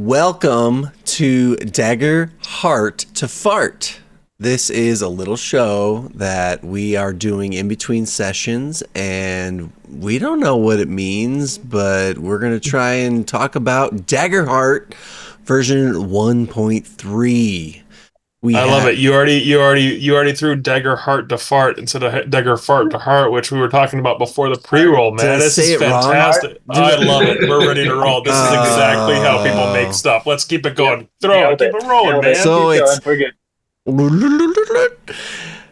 Welcome to Daggerheart to Fart. This is a little show that we are doing in between sessions, and we don't know what it means, but we're going to try and talk about Daggerheart version 1.3. I love it. You already threw Daggerheart to fart instead of Daggerfart to heart, which we were talking about before the pre-roll, man. This is fantastic. I love it. We're ready to roll. This is exactly how people make stuff. Let's keep it going. Throw it. Keep it rolling, man. So it's we're good.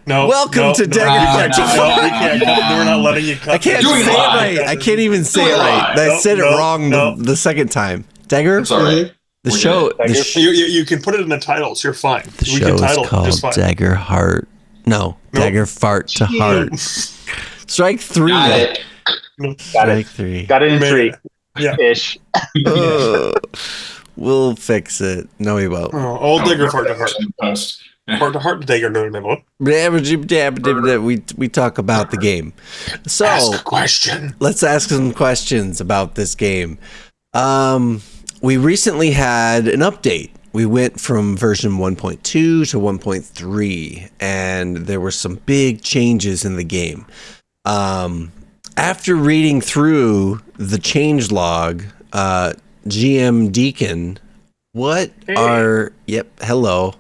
No. Welcome to Daggerheart. No, we can't. We're not letting you cut. I can't say it right. I can't even say it right. I said it wrong the second time. Dagger? It's all right. The show. You can put it in the titles. You're fine. The show is called Daggerheart. No, Daggerfart to Heart. Strike three. Got it. Strike three. Got it in three. Yeah. Ish. We'll fix it. No, we won't. Old Daggerfart to heart. Heart to heart, Dagger. We talk about the game. So ask a question. Let's ask some questions about this game. We recently had an update. We went from version 1.2 to 1.3, and there were some big changes in the game. After reading through the changelog, GM Deacon, hello.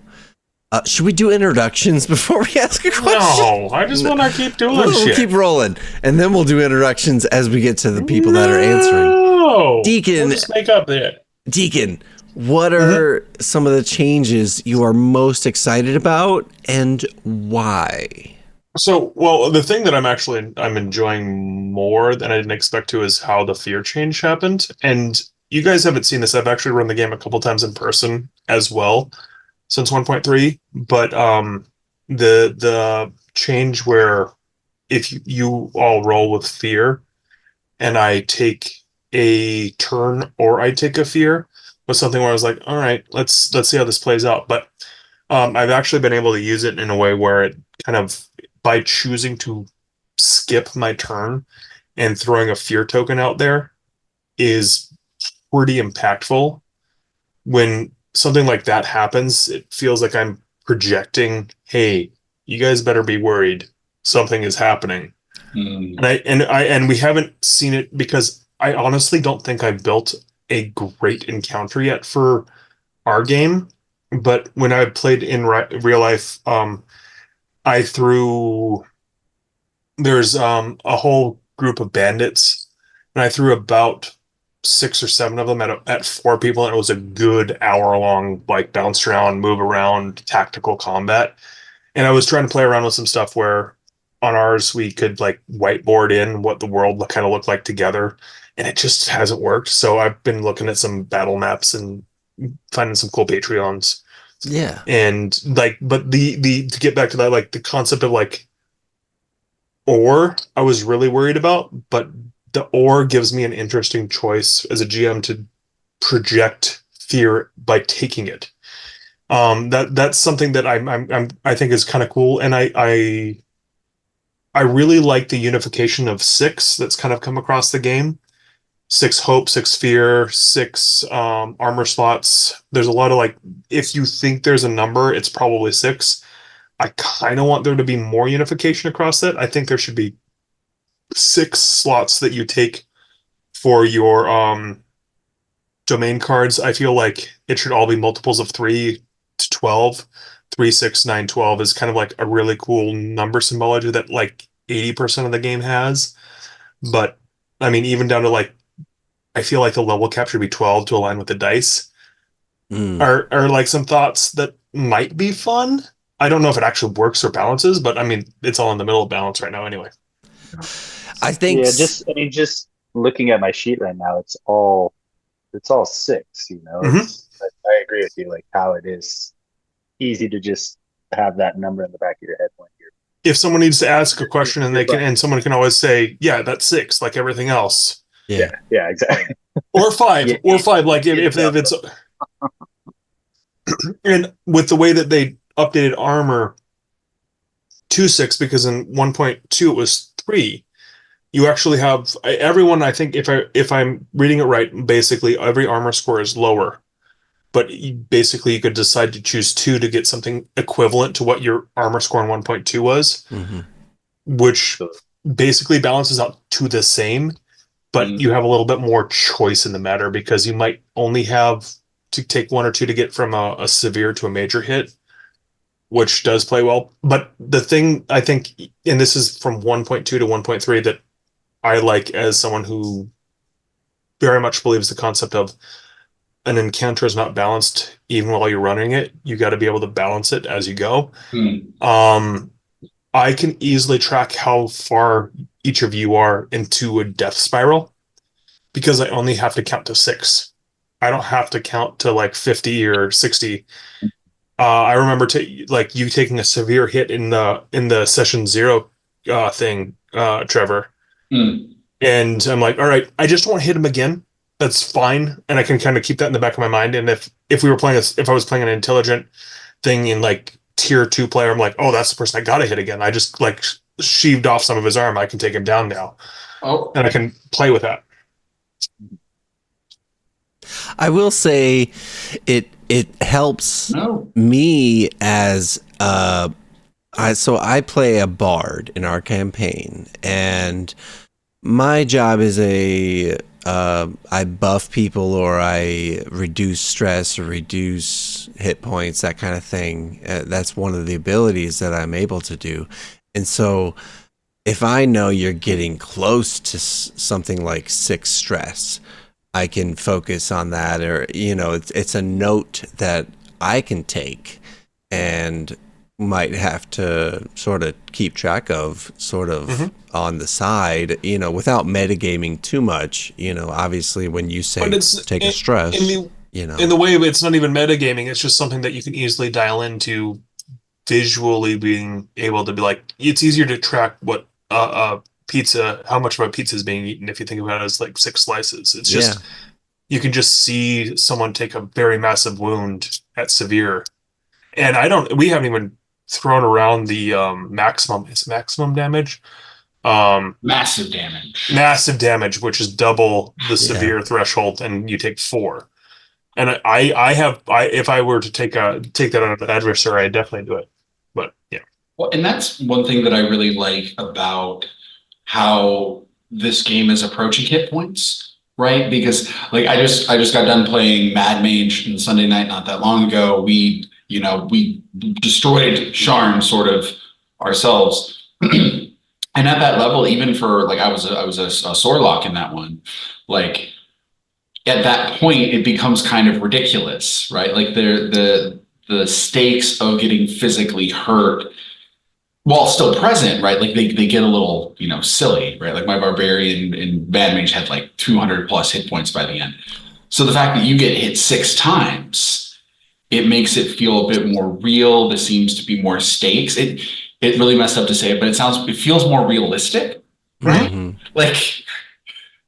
Should we do introductions before we ask a question? No, I just want to keep doing shit. We'll keep rolling, and then we'll do introductions as we get to the people that are answering. Deacon, we'll just make up there. Deacon, what are some of the changes you are most excited about, and why? So, well, the thing that I'm enjoying more than I didn't expect to is how the fear change happened. And you guys haven't seen this. I've actually run the game a couple times in person as well since 1.3. But the change where if you all roll with fear and I take a turn or I take a fear was something where I was like, all right, let's see how this plays out. But I've actually been able to use it in a way where it kind of, by choosing to skip my turn and throwing a fear token out there, is pretty impactful. When something like that happens, it feels like I'm projecting, hey, you guys better be worried, something is happening. And we haven't seen it because I honestly don't think I've built a great encounter yet for our game. But when I played in real life, there's a whole group of bandits, and I threw about 6 or 7 of them at 4 people, and it was a good hour-long, like, bounce around, move around, tactical combat. And I was trying to play around with some stuff where on ours we could, like, whiteboard in what the world kind of looked like together, and it just hasn't worked. So I've been looking at some battle maps and finding some cool Patreons. Yeah. And like, but the to get back to that, like the concept of like or I was really worried about, but the or gives me an interesting choice as a GM to project fear by taking it. That's something that I think is kind of cool, and I really like the unification of 6 that's kind of come across the game. 6 hope, 6 fear, 6 armor slots. There's a lot of, like, if you think there's a number, it's probably 6. I kind of want there to be more unification across that. I think there should be 6 slots that you take for your domain cards. I feel like it should all be multiples of 3 to 12. 3, 6, 9, 12 is kind of like a really cool number symbology that like 80% of the game has. But I mean, even down to like, I feel like the level cap should be 12 to align with the dice. Are like some thoughts that might be fun. I don't know if it actually works or balances, but I mean, it's all in the middle of balance right now anyway. I think just looking at my sheet right now, it's all 6, you know. I agree with you, like how it is easy to just have that number in the back of your head when you're, if someone needs to ask a question and someone can always say, yeah, that's 6, like everything else. Yeah, exactly. Or 5, like if it's and with the way that they updated armor to 6, because in 1.2 it was 3, you actually have everyone. I think if I'm reading it right, basically every armor score is lower. but basically you could decide to choose 2 to get something equivalent to what your armor score in 1.2 was, which basically balances out to the same, but you have a little bit more choice in the matter because you might only have to take 1 or 2 to get from a severe to a major hit, which does play well. But the thing I think, and this is from 1.2 to 1.3, that I like as someone who very much believes the concept of an encounter is not balanced even while you're running it. You got to be able to balance it as you go. I can easily track how far each of you are into a death spiral because I only have to count to 6. I don't have to count to like 50 or 60. I remember like you taking a severe hit in the session 0 thing, Trevor. And I'm like, all right, I just don't want to hit him again. That's fine, and I can kind of keep that in the back of my mind. And if I was playing an intelligent thing in like tier 2 player, I'm like, oh, that's the person I gotta hit again. I just like sheaved off some of his arm. I can take him down now, and I can play with that. I will say, it helps me as so I play a bard in our campaign, and my job is I buff people, or I reduce stress, or reduce hit points, that kind of thing. That's one of the abilities that I'm able to do. And so if I know you're getting close to something like 6 stress, I can focus on that, or, it's a note that I can take and might have to sort of keep track of on the side, without metagaming too much. Obviously when you say take a stress, in the way it's not even metagaming, it's just something that you can easily dial into visually, being able to be like, it's easier to track what how much of a pizza is being eaten if you think about it as like 6 slices. It's just you can just see someone take a very massive wound at severe. And we haven't even thrown around the maximum damage. Massive damage, which is double the severe threshold, and you take 4. And if I were to take that on an adversary, I'd definitely do it. But yeah. Well, and that's one thing that I really like about how this game is approaching hit points, right? Because like I just got done playing Mad Mage on Sunday night not that long ago. We destroyed Sharn sort of ourselves. And at that level, even for like I was a Sorlock in that one, like at that point it becomes kind of ridiculous, right? Like the stakes of getting physically hurt while still present, right? Like they get a little, silly, right? Like my barbarian in Mad Mage had like 200 plus hit points by the end. So the fact that you get hit 6 times, it makes it feel a bit more real. There seems to be more stakes. It really messed up to say it, but it feels more realistic, right? Mm-hmm. Like,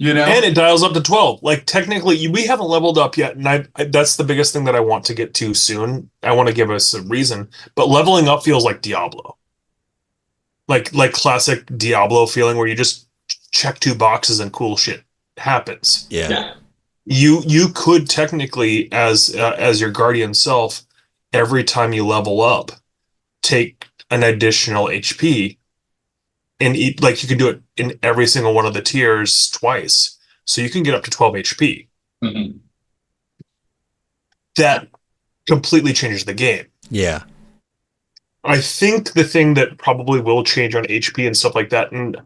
and it dials up to 12. Like technically we haven't leveled up yet, and that's the biggest thing that I want to get to soon. I want to give us a reason, but leveling up feels like Diablo. Like classic Diablo feeling where you just check 2 boxes and cool shit happens. Yeah. You could technically, as your guardian self, every time you level up, take an additional HP, and you can do it in every single one of the tiers twice, so you can get up to 12 HP. Mm-hmm. That completely changes the game. Yeah. I think the thing that probably will change on HP and stuff like that, and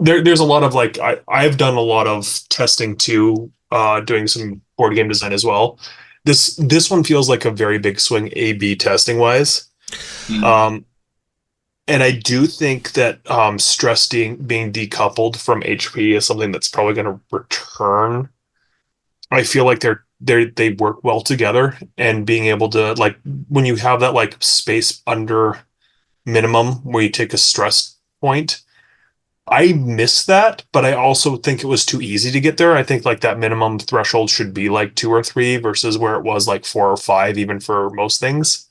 there's a lot of like I've done a lot of testing too, doing some board game design as well. This one feels like a very big swing A/B testing wise. Mm-hmm. And I do think that stress being decoupled from HP is something that's probably going to return. I feel like they work well together, and being able to, like, when you have that like space under minimum where you take a stress point, I miss that, but I also think it was too easy to get there. I think like that minimum threshold should be like 2 or 3 versus where it was like 4 or 5 even for most things.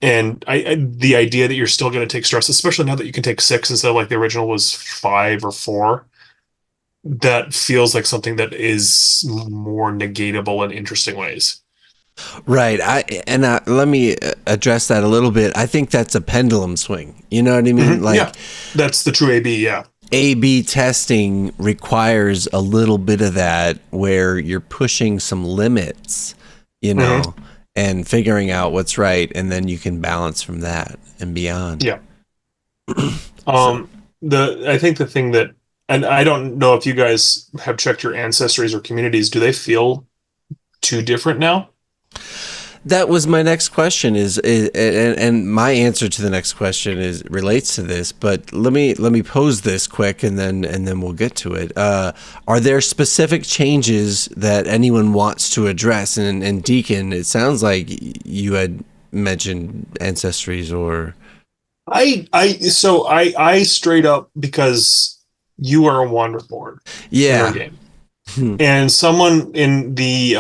And the idea that you're still going to take stress, especially now that you can take 6 instead of like the original was 5 or 4, that feels like something that is more negatable in interesting ways. Right. Let me address that a little bit. I think that's a pendulum swing. You know what I mean? Like, yeah, that's the true AB. Yeah. A/B testing requires a little bit of that, where you're pushing some limits, you know, and figuring out what's right, and then you can balance from that and beyond. Yeah. I think the thing that, and I don't know if you guys have checked your ancestries or communities, do they feel too different now? That was my next question, and my answer to the next question is relates to this, but let me pose this quick, and then we'll get to it. Are there specific changes that anyone wants to address? And Deacon, it sounds like you had mentioned ancestries, or I straight up, because you are a Wanderborn in our game. And someone in the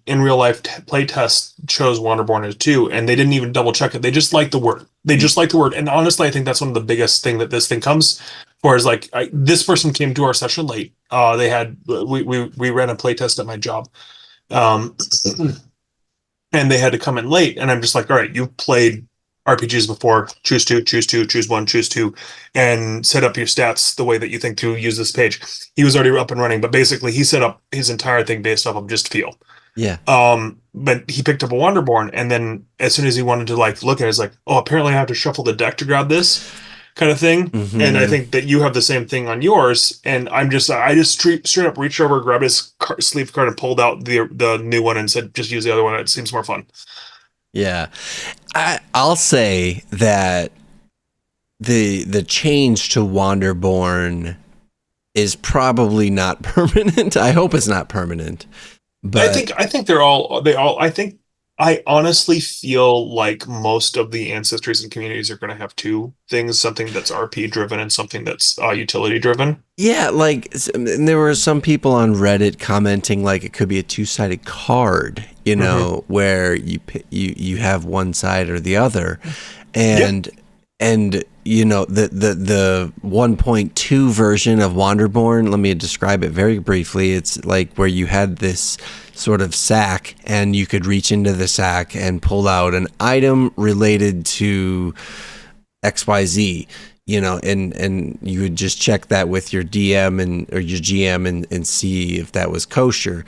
in real life play test chose Wanderborn as 2, and they didn't even double check it. They just like the word. They just like the word. And honestly, I think that's one of the biggest thing that this thing comes for is like this person came to our session late. We ran a play test at my job, and they had to come in late. And I'm just like, all right, you've played RPGs before. Choose two, choose one, choose two, and set up your stats the way that you think to use this page. He was already up and running, but basically he set up his entire thing based off of just feel. Yeah. But he picked up a Wanderborn, and then as soon as he wanted to like look at it, it's like, oh, apparently I have to shuffle the deck to grab this kind of thing. And I think that you have the same thing on yours. And I just straight up reached over, grabbed his sleeve card, and pulled out the new one and said, just use the other one. It seems more fun. Yeah. I'll say that the change to Wanderborn is probably not permanent. I hope it's not permanent. But I think I honestly feel like most of the ancestries and communities are going to have two things, something that's RP driven and something that's utility driven. Yeah, like there were some people on Reddit commenting like it could be a two-sided card, you know, where you have one side or the other. And you know, the 1.2 version of Wanderborn, let me describe it very briefly. It's like where you had this sort of sack, and you could reach into the sack and pull out an item related to XYZ, you know, and you would just check that with your DM or your GM and see if that was kosher.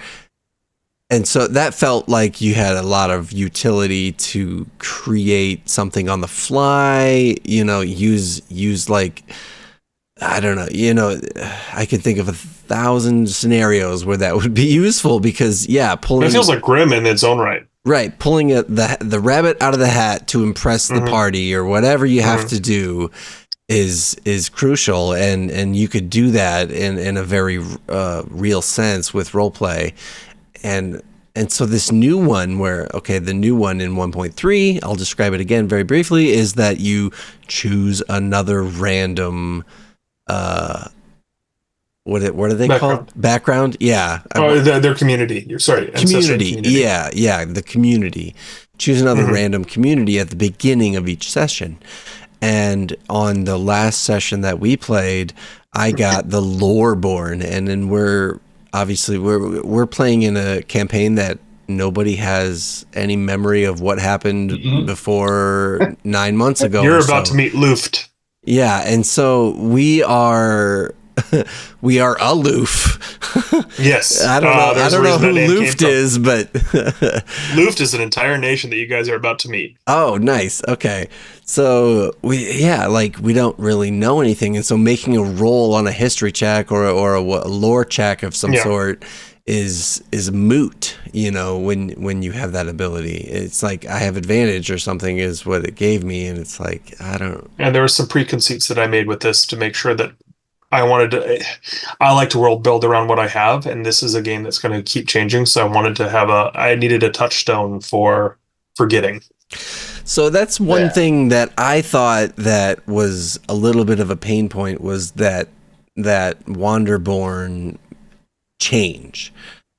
And so that felt like you had a lot of utility to create something on the fly, you know, use like, I don't know, you know, I could think of 1,000 scenarios where that would be useful because, pulling... It feels like Grimm in its own right. Right, pulling the rabbit out of the hat to impress the party or whatever you have to do is crucial, and you could do that in a very real sense with roleplay. And so this new one the new one in 1.3, I'll describe it again very briefly, is that you choose another random what are they called? Background? Yeah. Their community. Community. Yeah, the community. Choose another random community at the beginning of each session. And on the last session that we played, I got the Loreborn, and then we're playing in a campaign that nobody has any memory of what happened before 9 months ago. You're about to meet Luft. Yeah, and so we are aloof. Yes. I don't know who Luft is, but Luft is an entire nation that you guys are about to meet. Oh, nice. Okay. So we don't really know anything, and so making a roll on a history check or a lore check of some sort is moot, you know, when you have that ability. It's like I have advantage or something is what it gave me, and it's like I don't. And there were some preconceits that I made with this to make sure that I like to world build around what I have, and this is a game that's going to keep changing. So I needed a touchstone for forgetting. So that's one thing that I thought that was a little bit of a pain point was that Wanderborn change.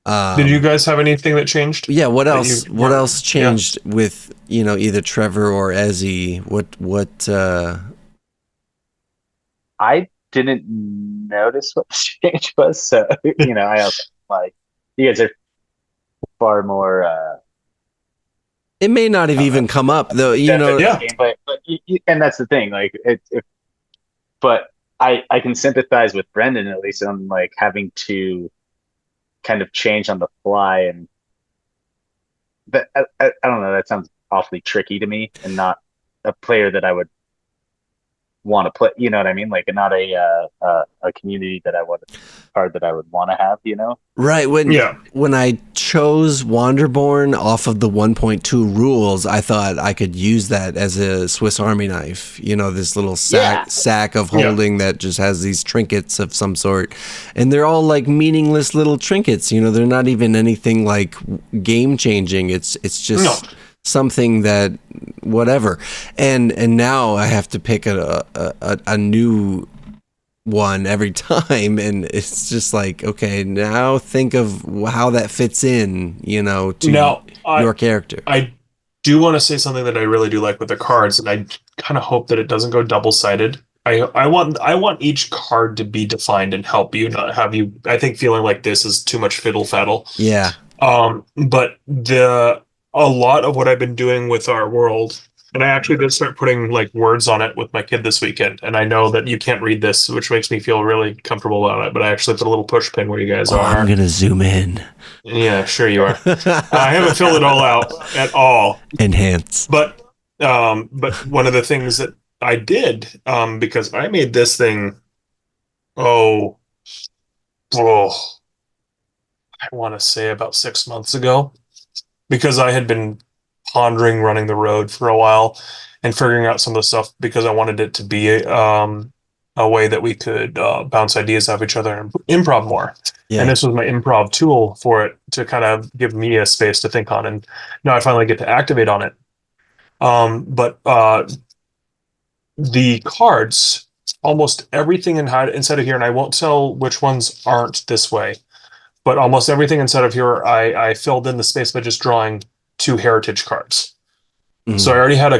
Did you guys have anything that changed? Yeah. What else? What else changed with either Trevor or Ezzy? What? I didn't notice what the change was, so I also like you guys are far more It may not have even come up though. You know, Yeah. Gameplay, but and that's the thing. Like, but I can sympathize with Brendan at least on like having to kind of change on the fly, and that I don't know. That sounds awfully tricky to me, and not a player that I would want to play. You know what I mean? Like, not a community that I would card that I would want to have. You know? right when I chose Wanderborn off of the 1.2 rules, I thought I could use that as a Swiss Army knife. You know, this little sack of holding that just has these trinkets of some sort, and they're all like meaningless little trinkets. You know, they're not even anything like game changing. It's just something that whatever. And now I have to pick a new one every time, and it's just like, okay, now think of how that fits in, you know, to your character. I do want to say something that I really do like with the cards, and I kind of hope that it doesn't go double-sided. I want each card to be defined and help you, not have you, I think, feeling like this is too much fiddle faddle. Yeah. But a lot of what I've been doing with our world, and I actually did start putting like words on it with my kid this weekend. And I know that you can't read this, which makes me feel really comfortable about it. But I actually put a little push pin where you guys are. I'm gonna zoom in. Yeah, sure you are. I haven't filled it all out at all. Enhance. But one of the things that I did, because I made this thing, I want to say about 6 months ago, because I had been pondering running the road for a while and figuring out some of the stuff, because I wanted it to be a way that we could bounce ideas off each other and improv more. Yeah. And this was my improv tool for it to kind of give me a space to think on. And now I finally get to activate on it. But the cards, almost everything inside of here, and I won't tell which ones aren't this way, but almost everything inside of here, I filled in the space by just drawing 2 heritage cards. Mm. So I already had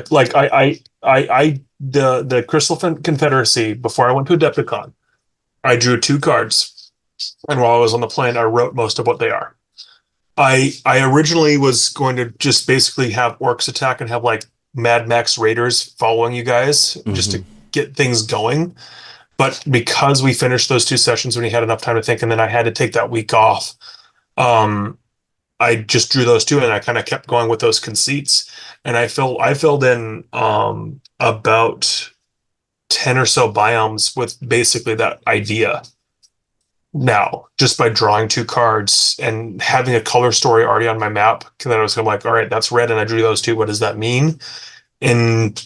the Crystal Confederacy, before I went to Adepticon, I drew 2 cards. And while I was on the plane, I wrote most of what they are. I originally was going to just basically have orcs attack and have like Mad Max Raiders following you guys, just to get things going. But because we finished those 2 sessions when he had enough time to think, and then I had to take that week off, I just drew those 2, and I kind of kept going with those conceits. And I filled in about 10 or so biomes with basically that idea. Now, just by drawing 2 cards and having a color story already on my map, because I was kind of like, all right, that's red, and I drew those 2. What does that mean? And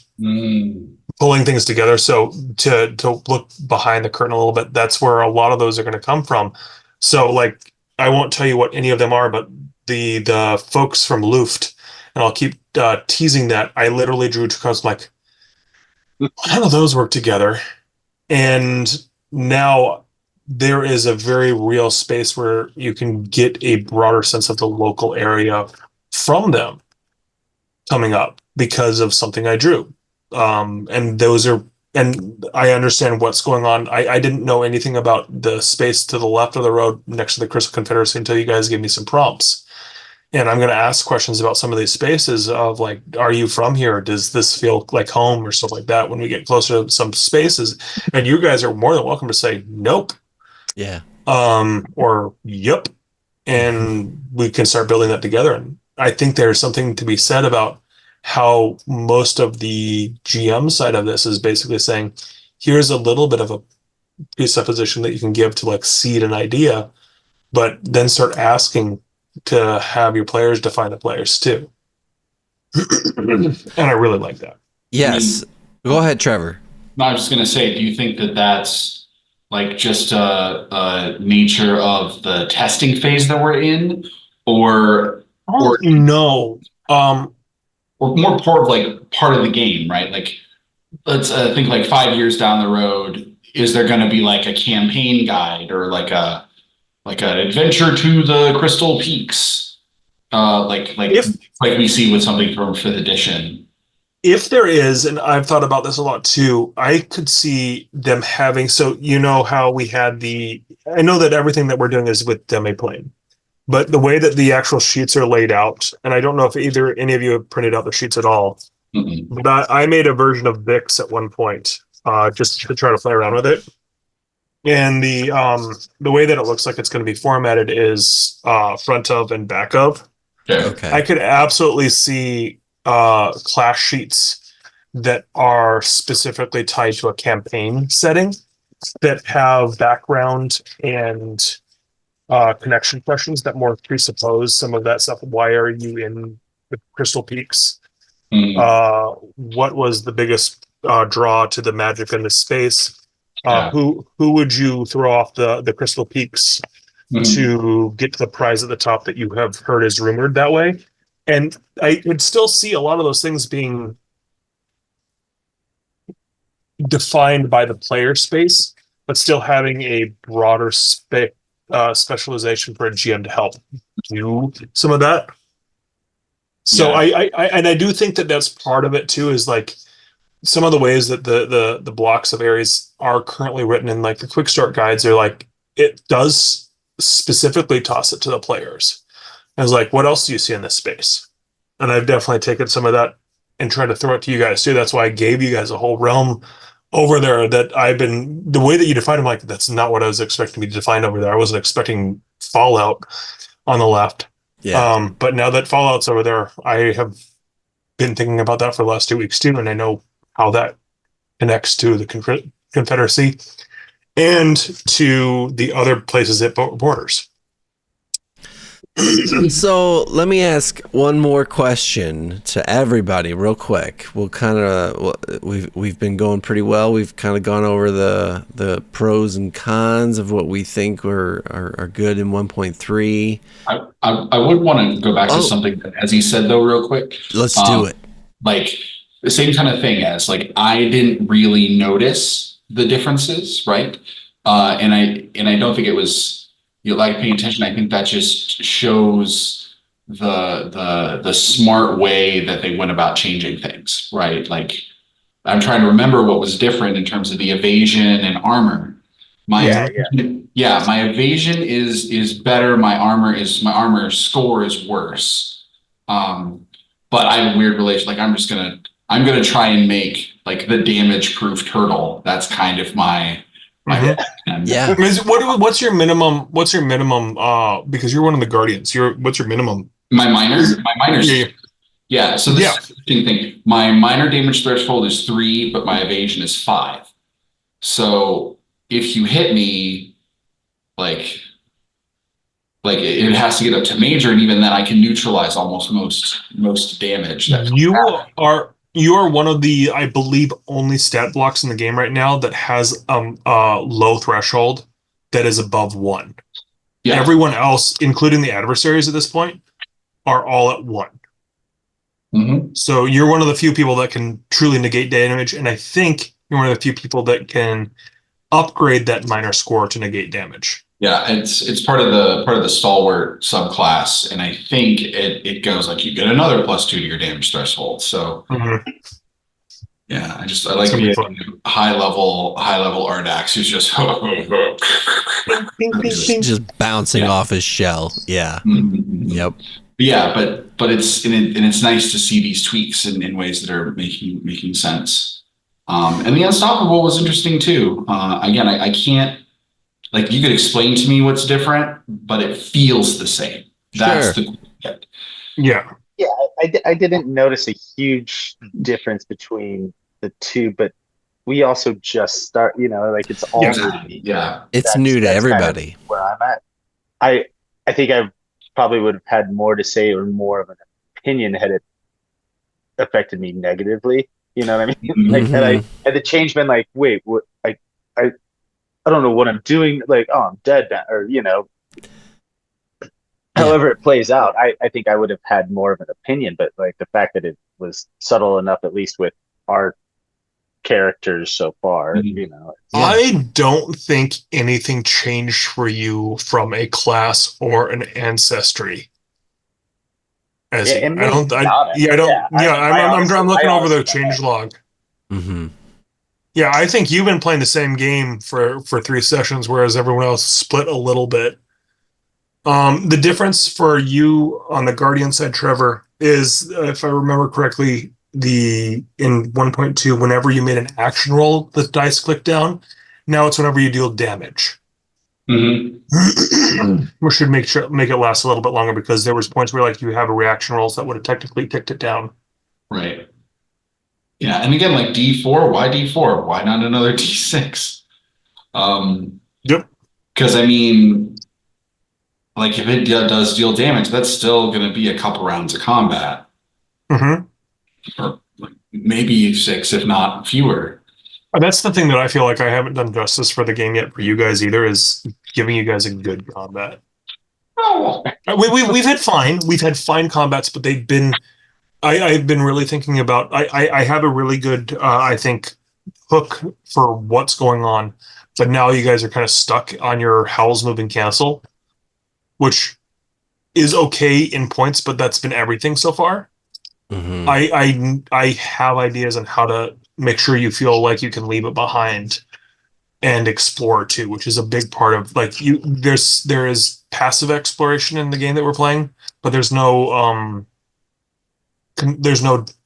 pulling things together. So to look behind the curtain a little bit, that's where a lot of those are going to come from. So like, I won't tell you what any of them are, but the folks from Luft, and I'll keep teasing that. I literally drew 2 cards like, how do those work together? And now there is a very real space where you can get a broader sense of the local area from them coming up because of something I drew. And I understand what's going on. I didn't know anything about the space to the left of the road next to the Crystal Confederacy until you guys gave me some prompts. And I'm going to ask questions about some of these spaces of like, are you from here? Does this feel like home or stuff like that when we get closer to some spaces? And you guys are more than welcome to say, nope. Yeah. Or yep. And we can start building that together. And I think there's something to be said about how most of the GM side of this is basically saying, here's a little bit of a presupposition that you can give to like seed an idea, but then start asking to have your players define the players too. And I really like that. Yes. Go ahead, Trevor. No, I was just going to say, do you think that that's like just a nature of the testing phase that we're in, or no, or more part of like part of the game, right? Like, let's think like 5 years down the road, is there going to be like a campaign guide or like an adventure to the Crystal Peaks, like we see with something from 5th edition? If there is, and I've thought about this a lot too, I could see them having, so you know how we had I know that everything that we're doing is with Demiplane. But the way that the actual sheets are laid out, and I don't know if any of you have printed out the sheets at all, but I made a version of Vix at one point, just to try to play around with it. And the way that it looks like it's going to be formatted is front of and back of. Okay. I could absolutely see class sheets that are specifically tied to a campaign setting that have background and connection questions that more presuppose some of that stuff. Why are you in the Crystal Peaks? What was the biggest draw to the magic in this space? Who would you throw off the Crystal Peaks to get to the prize at the top that you have heard is rumored that way? And I would still see a lot of those things being defined by the player space, but still having a broader specialization for a GM to help do some of that. So I do think that that's part of it too, is like some of the ways that the blocks of areas are currently written in like the quick start guides are like, it does specifically toss it to the players. I was like, what else do you see in this space? And I've definitely taken some of that and tried to throw it to you guys too. That's why I gave you guys a whole realm over there that the way that you define them, like, that's not what I was expecting to be defined over there. I wasn't expecting Fallout on the left. Yeah. But now that Fallout's over there, I have been thinking about that for the last 2 weeks too, and I know how that connects to the Confederacy and to the other places it borders. So let me ask one more question to everybody real quick. We've been going pretty well. We've kind of gone over the pros and cons of what we think are good in 1.3. I would want to go back to something that, as he said though, real quick. Let's do it. Like the same kind of thing as like I didn't really notice the differences, right? And I don't think it was like paying attention. I think that just shows the smart way that they went about changing things, right? Like I'm trying to remember what was different in terms of the evasion and armor. My evasion is better. My armor score is worse. But I have a weird relation. Like I'm gonna try and make like the damage proof turtle. That's kind of my yeah. What's your minimum? What's your minimum? Because you're one of the guardians. What's your minimum? My minors. Yeah. So this is the interesting thing. My minor damage threshold is 3, but my evasion is 5. So if you hit me, like it has to get up to major, and even then I can neutralize almost most damage. You are one of the, I believe, only stat blocks in the game right now that has a low threshold that is above 1. Yeah. Everyone else, including the adversaries at this point, are all at 1. Mm-hmm. So you're one of the few people that can truly negate damage, and I think you're one of the few people that can upgrade that minor score to negate damage. Yeah, it's part of the stalwart subclass, and I think it goes like you get another +2 to your damage threshold. So yeah, I like the high level Ardax who's just just bouncing off his shell. Yeah. Mm-hmm. Yep. Yeah, but it's nice to see these tweaks in ways that are making sense. And the unstoppable was interesting too. Again, I can't. Like you could explain to me what's different, but it feels the same. That's Yeah. I didn't notice a huge difference between the two, but we also just start. Like it's all new to me. Yeah, it's new to everybody. Kind of where I'm at. I think I probably would have had more to say or more of an opinion had it affected me negatively. You know what I mean? Mm-hmm. Like had the change been like, wait, what? I don't know what I'm doing. Like, oh, I'm dead now, or however it plays out. I think I would have had more of an opinion, but like the fact that it was subtle enough, at least with our characters so far, I don't think anything changed for you from a class or an ancestry. I'm looking over the change log. Mm-hmm. Yeah, I think you've been playing the same game for 3 sessions, whereas everyone else split a little bit. The difference for you on the Guardian side, Trevor, is if I remember correctly, in 1.2, whenever you made an action roll, the dice click down. Now it's whenever you deal damage. Mm-hmm. We should make it last a little bit longer because there was points where like you have a reaction rolls that would have technically ticked it down. Right. Yeah, and again, like D4, why D4? Why not another D6? Yep. Because I mean, like if it does deal damage, that's still going to be a couple rounds of combat, Mm-hmm. or like maybe 6, if not fewer. That's the thing that I feel like I haven't done justice for the game yet for you guys either, is giving you guys a good combat. Oh, We've had fine combats, but they've been. I've been really thinking about. I have a really good I think hook for what's going on, but now you guys are kind of stuck on your Howl's Moving Castle, which is okay in points, but that's been everything so far. Mm-hmm. I have ideas on how to make sure you feel like you can leave it behind and explore too, which is a big part of like you. There is passive exploration in the game that we're playing, but there's no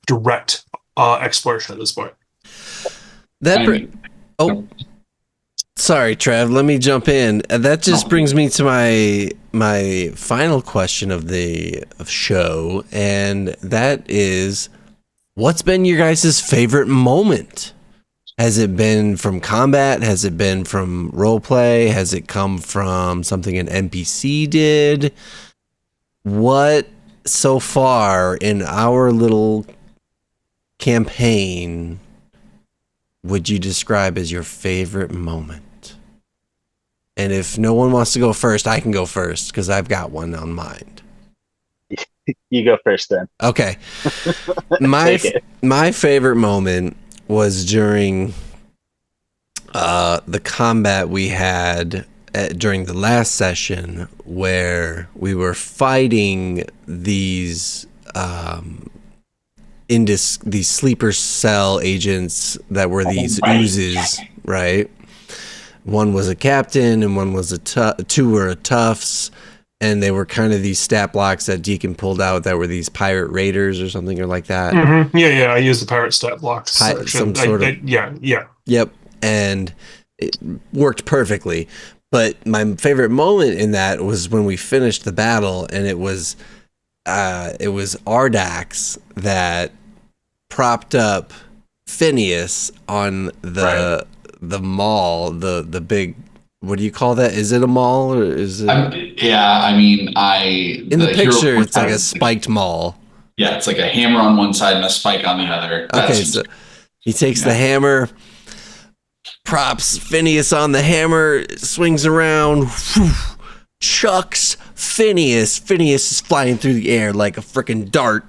direct exploration at this point. Sorry, Trev. Let me jump in. That just brings me to my final question of the show, and that is, what's been your guys' favorite moment? Has it been from combat? Has it been from roleplay? Has it come from something an NPC did? What so far in our little campaign would you describe as your favorite moment? And if no one wants to go first, I can go first because I've got one on mind. You go first then. Okay. My favorite moment was during the combat we had during the last session where we were fighting these these sleeper cell agents that were these oozes, right? One was a captain and one was two were a toughs, and they were kind of these stat blocks that Deacon pulled out that were these pirate raiders or something or like that. Mm-hmm. Yeah, I used the pirate stat blocks. Yeah. Yep, and it worked perfectly. But my favorite moment in that was when we finished the battle, and it was Ardax that propped up Phineas on the mall, the big, what do you call that? Is it a mall or is it? I mean, in the picture it's like a spiked mall. Yeah, it's like a hammer on one side and a spike on the other. Okay, so he takes the hammer, props Phineas on the hammer, swings around, chucks Phineas. Phineas is flying through the air like a freaking dart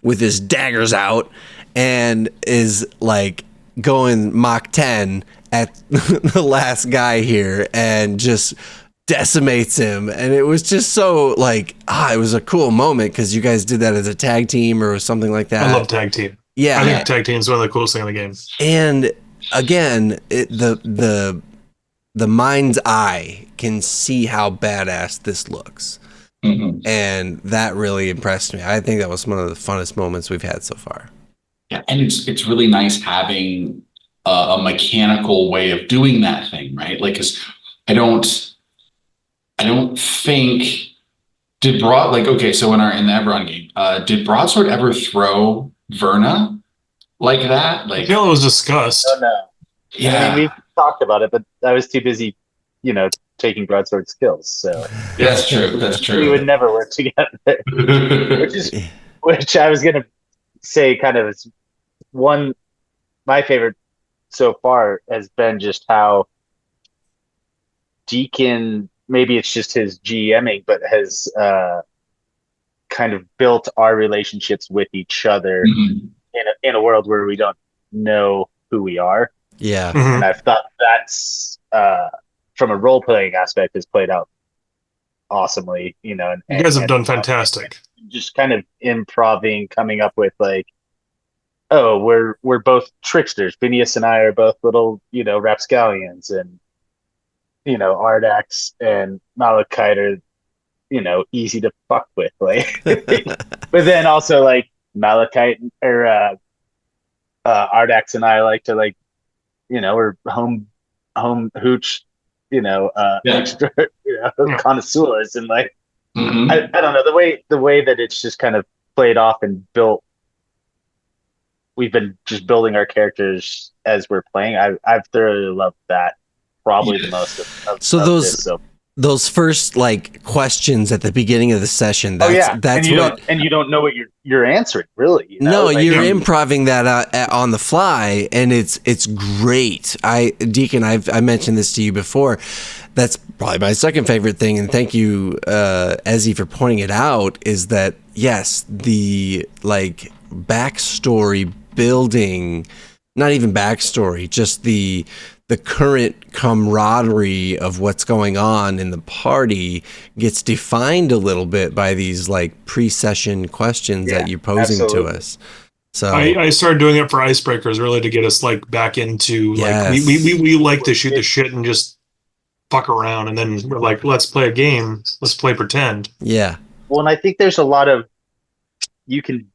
with his daggers out and is like going Mach 10 at the last guy here and just decimates him. And it was just so like, it was a cool moment because you guys did that as a tag team or something like that. I love tag team. Yeah. I think tag team is one of the coolest things in the game. And again, the mind's eye can see how badass this looks. Mm-hmm. And that really impressed me. I think that was one of the funnest moments we've had so far. Yeah, and it's really nice having a mechanical way of doing that thing, right? Like, cause I don't think did Broad like okay, so in the Eberron game, did Broadsword ever throw Verna like that? Like, I feel it was discussed. No. Yeah, I mean, we've talked about it, but I was too busy, taking broadsword skills. So that's true. We would never work together. which I was gonna say, kind of is one. My favorite so far has been just how Deacon, maybe it's just his GMing, but has kind of built our relationships with each other in a world where we don't know who we are. Yeah. Mm-hmm. And I've thought that's from a role playing aspect has played out awesomely, and you guys have done fantastic. Just kind of improving, coming up with like, oh, we're both tricksters. Phineas and I are both little, rapscallions, and Ardax and Malachite are easy to fuck with, like. But then also like Malachite or Ardax and I like to like, we're home hooch, Yeah. extra, Yeah. connoisseurs, and like Mhm. I don't know, the way that it's just kind of played off and built. We've been just building our characters as we're playing. I've thoroughly loved that, probably the most So of this. So those first like questions at the beginning of the session, oh that's yeah, that's and what you don't know what you're answering, really. no, Like, you're improving that on the fly, and it's great. Deacon, I mentioned this to you before. That's probably my second favorite thing, and thank you, Ezzy, for pointing it out. Is that yes, the like backstory building, not even backstory, just the current camaraderie of what's going on in the party gets defined a little bit by these like pre-session questions that you're posing absolutely. to us. So I started doing it for icebreakers, really, to get us like back into like we like to shoot the shit and just fuck around, and then we're like, let's play a game, let's play pretend. yeah, Well, and I think there's a lot of, you can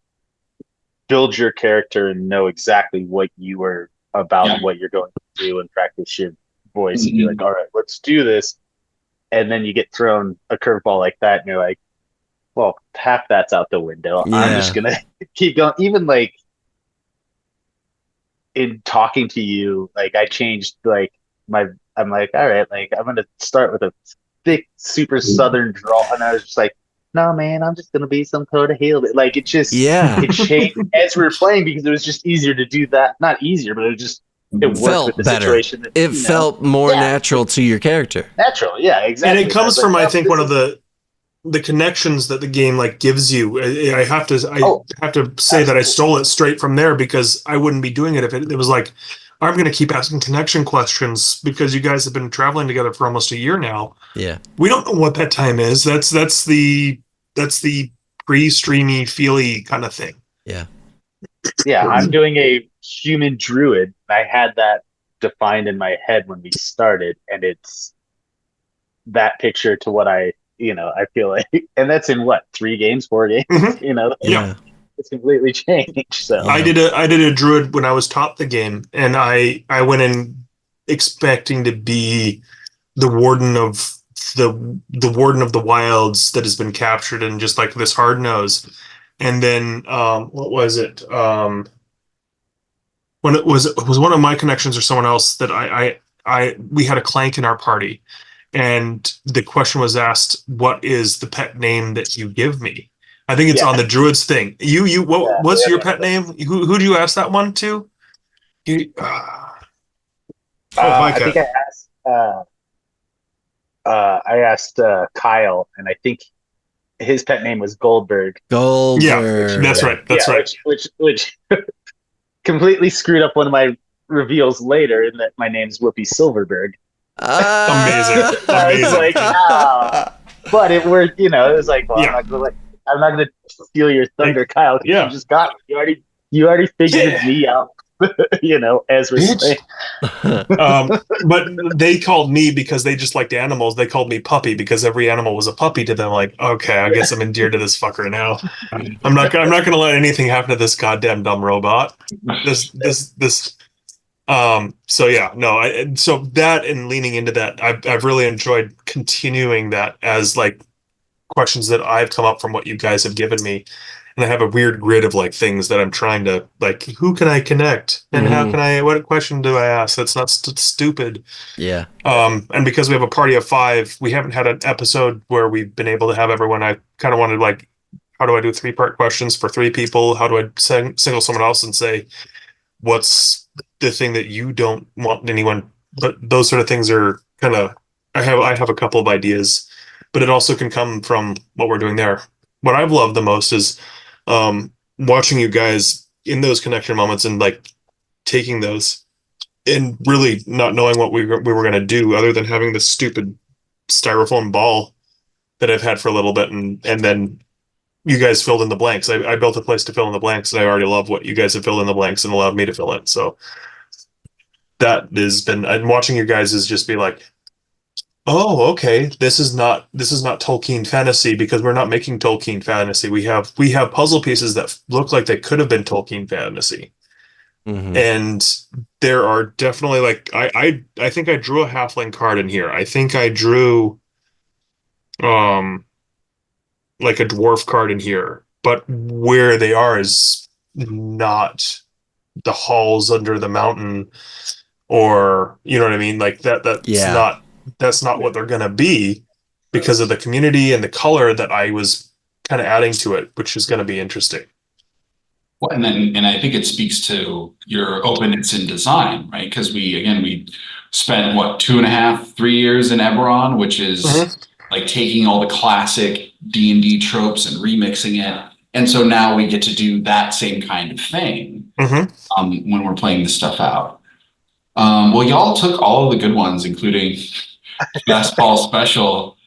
build your character and know exactly what you are about, Yeah. what you're going to do, and practice your voice and be Mhm. like, all right, let's do this. And then you get thrown a curveball like that, and you're like, well, half that's out the window. I'm just yeah, gonna keep going. Even like in talking to you, like I changed like my. I'm like, all right, like I'm gonna start with a thick, super southern drawl, and I was just like, no, man, I'm just gonna be some Coda Hale. Like yeah. it changed as we were playing because it was just easier to do that. Not easier, but it worked Felt with the better. situation. That, It felt more yeah, natural to your character. natural. Yeah, exactly. And it comes I was from, like, I oh, think, this one of is- the connections that the game like gives you. I have to Oh, have to say that I absolutely. stole it straight from there, because I wouldn't be doing it if it was like, I'm going to keep asking connection questions because you guys have been traveling together for almost a year now. Yeah, We don't know what that time is. That's the pre-streamy feely kind of thing. yeah, Yeah, I'm doing a human druid. I had that defined in my head when we started, and it's that picture to what I feel like, and that's in what, 3 games, 4 games, Mhm. yeah, it's completely changed. So Yeah. I did a druid when I was taught the game, and I went in expecting to be the warden of the warden of the wilds that has been captured, and just like this hard nose. And then what was it? When it was one of my connections or someone else that I we had a clank in our party, and the question was asked, "What is the pet name that you give me?" I think it's yeah, on the druids thing. yeah, What's your yeah. pet name? Who do you ask that one to? You, oh my I god. think I asked Kyle, and I think his pet name was Goldberg. Yeah, Goldberg. that's right. That's Yeah, right. which completely screwed up one of my reveals later, in that my name's Whoopi Silverberg. Amazing. I was like, ah, but it worked. It was like, well, Yeah. I'm not gonna steal your thunder, Kyle. Yeah. You just got me. You already figured Yeah. me out. As we're Bitch. playing. But they called me, because they just liked animals. They called me Puppy because every animal was a puppy to them. Like, okay, I guess I'm endeared to this fucker now. I'm not gonna let anything happen to this goddamn dumb robot. This. So yeah, no. So that, and leaning into that, I've really enjoyed continuing that as like questions that I've come up from what you guys have given me. And I have a weird grid of like things that I'm trying to like, who can I connect, and how can I, what question do I ask that's not stupid? Yeah, And because we have a party of 5, we haven't had an episode where we've been able to have everyone. I kind of wanted, like, how do I do 3-part questions for 3 people? How do I single someone else and say, what's the thing that you don't want anyone? But those sort of things are kind of, I have a couple of ideas, but it also can come from what we're doing there. What I've loved the most is watching you guys in those connection moments, and like taking those and really not knowing what we were going to do, other than having this stupid styrofoam ball that I've had for a little bit, and then you guys filled in the blanks. I built a place to fill in the blanks, and I already love what you guys have filled in the blanks and allowed me to fill in. So that has been, and watching you guys is just be like, oh, okay, this is not Tolkien fantasy because we're not making Tolkien fantasy. We have puzzle pieces that look like they could have been Tolkien fantasy. Hmm. And there are definitely like I think I drew a halfling card in here. I think I drew um like a dwarf card in here, but where they are is not the halls under the mountain, or you know what I mean? Like Yeah. that's not what they're gonna be because of the community and the color that I was kind of adding to it, which is gonna be interesting. Well, and I think it speaks to your openness in design, right? Because we spent what 2.5, 3 years in Eberron, which is Hmm. like taking all the classic D&D tropes and remixing it. And so now we get to do that same kind of thing Hmm. when we're playing this stuff out. Well, y'all took all of the good ones, including Fastball Special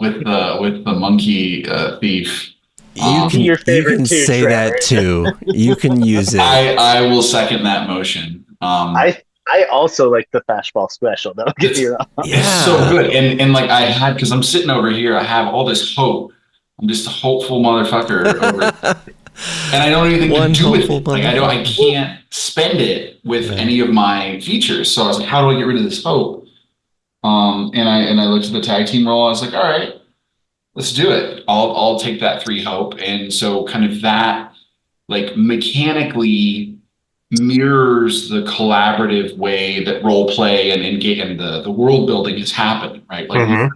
with the monkey thief. You Easy, can your you favorite can too, say that Trevor. too. You can use it. I will second that motion. I also like the fastball special. Don't get me It's wrong. it's so Yeah. good, and like I had because I'm sitting over here, I have all this hope. I'm just a hopeful motherfucker over, and I don't have anything to One do with hopeful it. Like I motherfucker. can't spend it with Yeah. any of my features. So I was like, how do I get rid of this hope? And I looked at the tag team role. I was like, all right, let's do it. I'll take that 3 hope, and so kind of that like mechanically mirrors the collaborative way that role play and the world building has happened, right? Like Hmm.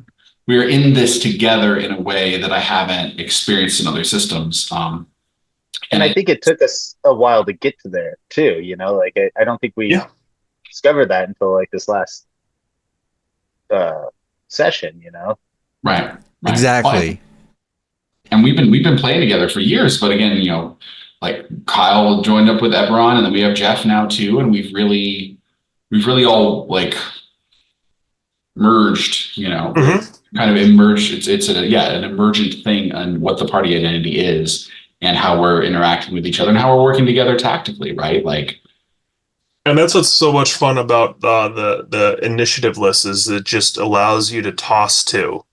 we're in this together in a way that I haven't experienced in other systems. And And I it think it took us a while to get to there too. Like I don't think we Yeah. discovered that until like this last uh session. right, right. Well, Exactly. and we've been playing together for years, but again, like Kyle joined up with Eberron, and then we have Jeff now too, and we've really all like merged, we're Hmm. kind of emerged. An emergent thing on what the party identity is and how we're interacting with each other and how we're working together tactically, right? Like, And that's what's so much fun about the initiative list is it just allows you to toss to.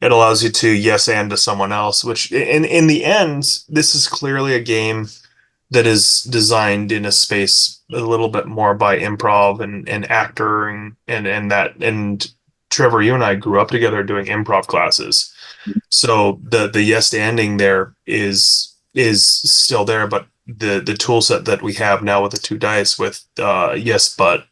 It allows you to yes and to someone else, which in the end, this is clearly a game that is designed in a space a little bit more by improv and acting and Trevor, you and I grew up together doing improv classes. So the yes standing there is still there, but the tool set that we have now with the 2 dice with yes but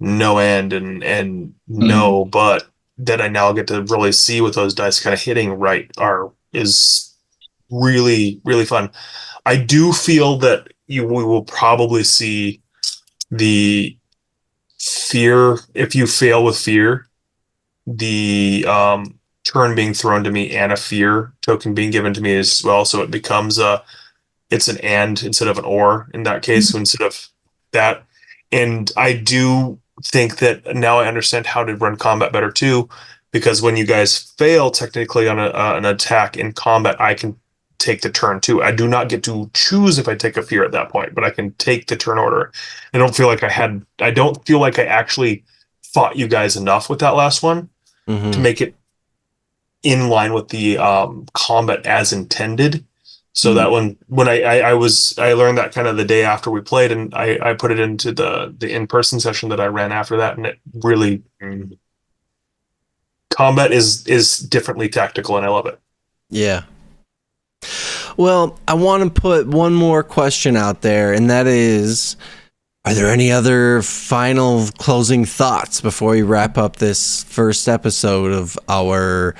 no and mm, no but that I now get to really see with those dice kind of hitting right are is really really fun. I do feel that we will probably see the fear if you fail with fear, the turn being thrown to me and a fear token being given to me as well. So it becomes it's an and instead of an or in that case. So instead of that, and I do think that now I understand how to run combat better too, because when you guys fail technically on an attack in combat, I can take the turn too. I do not get to choose if I take a fear at that point, but I can take the turn order. I don't feel like I actually fought you guys enough with that last one to Hmm. make it in line with the combat as intended. So mm. that when I learned that kind of the day after we played, and I put it into the in-person session that I ran after that, and it really combat is differently tactical, and I love it. Yeah. Well, I want to put one more question out there, and that is, are there any other final closing thoughts before we wrap up this first episode of our,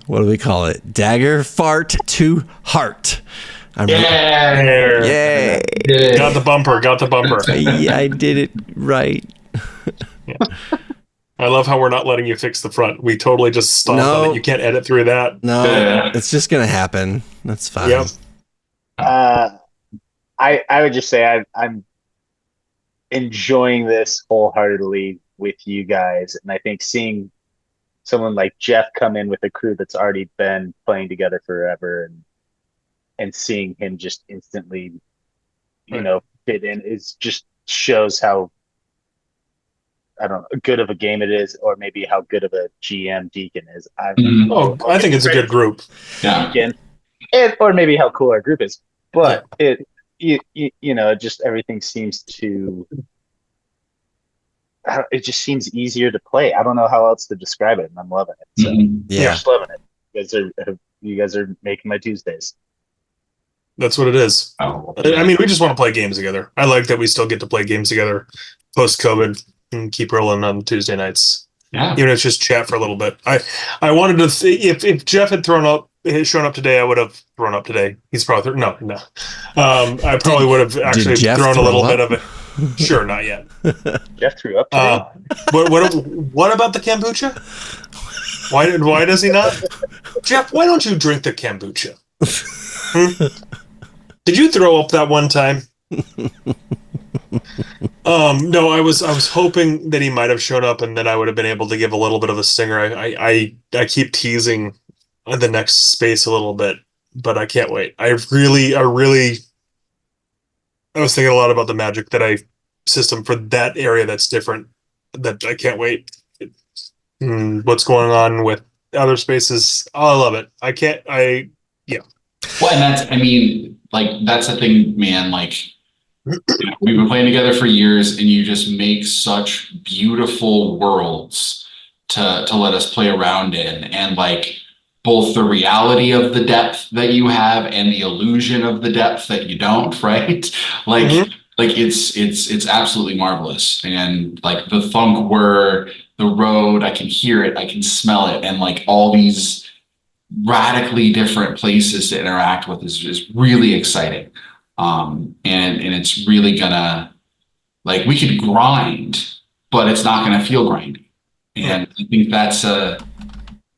what do we call it? Daggerfart to Heart. Yeah, Yay. Got the bumper, got the bumper. I did it right. Yeah. I love how we're not letting you fix the front. We totally just stomped on it. You No, can't edit through that. no, yeah. it's just going to happen. That's fine. Yep. Uh, I would just say I'm enjoying this wholeheartedly with you guys, and I think seeing someone like Jeff come in with a crew that's already been playing together forever, and seeing him just instantly, Right. fit in is just shows how I don't know, good of a game it is, or maybe how good of a GM Deacon is. Mhm. I think it's a good group. Yeah. Deacon, or maybe how cool our group is. But just everything seems to. It just seems easier to play. I don't know how else to describe it, and I'm loving it. So Mhm. Yeah. just loving it. You guys are making my Tuesdays. That's what it is. Oh, I mean, we just want to play games together. I like that we still get to play games together post-COVID and keep rolling on Tuesday nights. yeah. Even if it's just chat for a little bit. I wanted to see if Jeff had shown up today, I would have thrown up today. He's probably no. I probably would have actually Jeff thrown a little throw bit up? of it. Sure, not yet. Jeff threw up today. What about the kombucha? Why does he not? Jeff, why don't you drink the kombucha? Did you throw up that one time? No, I was hoping that he might have shown up and then I would have been able to give a little bit of a stinger. I keep teasing the next space a little bit, but I can't wait. I was thinking a lot about the Magic that I system for that area that's different. That I can't wait. What's going on with other spaces? Oh, I love it. Well, and that's the thing, man. Like, we've been playing together for years, and you just make such beautiful worlds to let us play around in, and like both the reality of the depth that you have and the illusion of the depth that you don't, right? Like, it's absolutely marvelous, and like the thunk whir, the road, I can hear it, I can smell it, and like all these radically different places to interact with is really exciting. And it's really gonna, like, we could grind, but it's not gonna feel grindy. And I think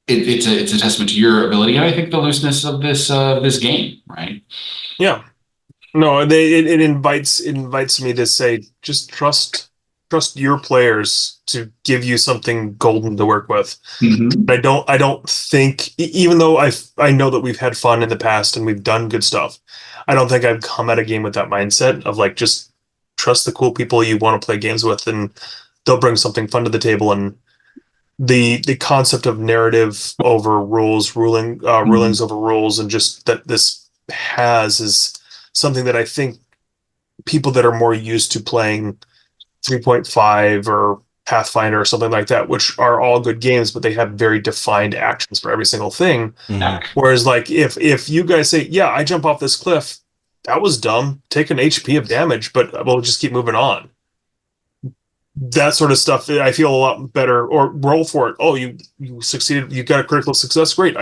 it's a testament to your ability, and I think the looseness of this game, right? Yeah. No, it invites me to say just trust your players to give you something golden to work with. Mm-hmm. I don't think, even though I know that we've had fun in the past and we've done good stuff, I don't think I've come at a game with that mindset of like just trust the cool people you want to play games with and they'll bring something fun to the table. And the concept of narrative over rules, rulings over rules, and just that this is something that I think people that are more used to playing 3.5 or Pathfinder or something like that, which are all good games, but they have very defined actions for every single thing. Mhm. Whereas like if you guys say, yeah, I jump off this cliff, that was dumb, take an HP of damage, but we'll just keep moving on. That sort of stuff, I feel a lot better. Or roll for it. Oh, you succeeded, you got a critical success, great.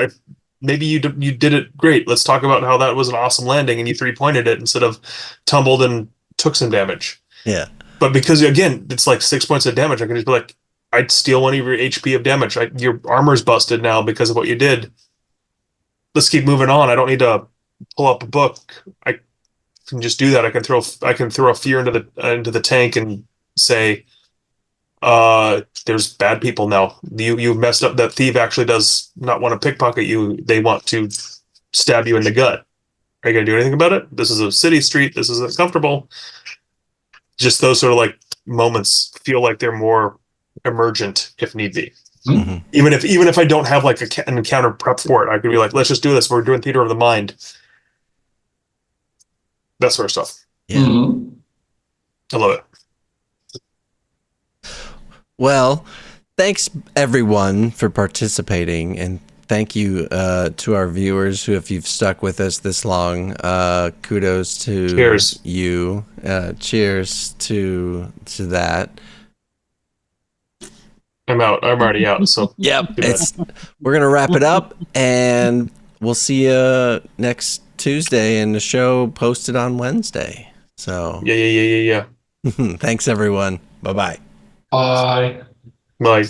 Maybe you did it great. Let's talk about how that was an awesome landing and you 3-pointed it instead of tumbled and took some damage. Yeah. But because again, it's like 6 points of damage, I can just be like, I'd steal one of your HP of damage. Your armor's busted now because of what you did. Let's keep moving on. I don't need to pull up a book. I can just do that. I can throw a fear into the tank and say, there's bad people now. You messed up. That thief actually does not want to pickpocket you. They want to stab you in the gut. Are you gonna do anything about it? This is a city street. This is uncomfortable. Just those sort of like moments feel like they're more emergent if need be. Mhm. Even if I don't have like an encounter prep for it, I could be like, let's just do this. We're doing theater of the mind. That sort of stuff. Yeah. Mm-hmm. I love it. Well, thanks everyone for participating, and thank you to our viewers who, if you've stuck with us this long, kudos to Cheers. you. Cheers to that. I'm out. I'm already out. So Yep, Too bad. we're gonna wrap it up, and we'll see you next Tuesday, and the show posted on Wednesday. So yeah. thanks everyone. Bye-bye. Bye. Bye.